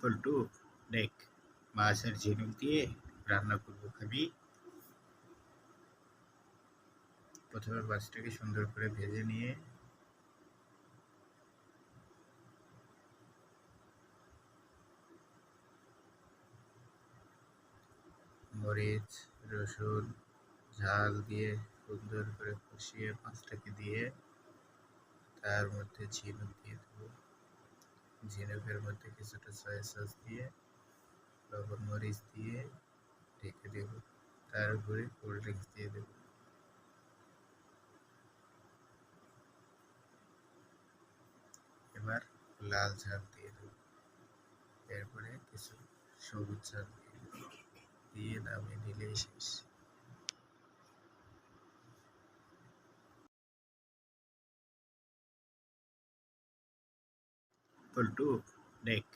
পল্টু দেখ, মাছ আর ঝিনুক দিয়ে রান্না করবো, খাবি? প্রথমে মাছটাকে সুন্দর করে ভেজে নিয়ে মরিচ, রসুন, ঝাল দিয়ে সুন্দর করে কষিয়ে মাছটাকে দিয়ে তার মধ্যে ঝিনুক দিয়ে দেবো। ঝিনুকের মধ্যে কিছুটা সয়া সস দিয়ে লবণ মরিচ দিয়ে ঢেকে দেবো। তার উপরে কোল্ড ড্রিঙ্কস দিয়ে দেবো। এবার লাল ঝাল দিয়ে দেবো। এরপরে কিছু সবুজ ঝাল দিয়ে দেবো। দিয়ে নামিয়ে নিলেই শেষ। পল্টু দেখ,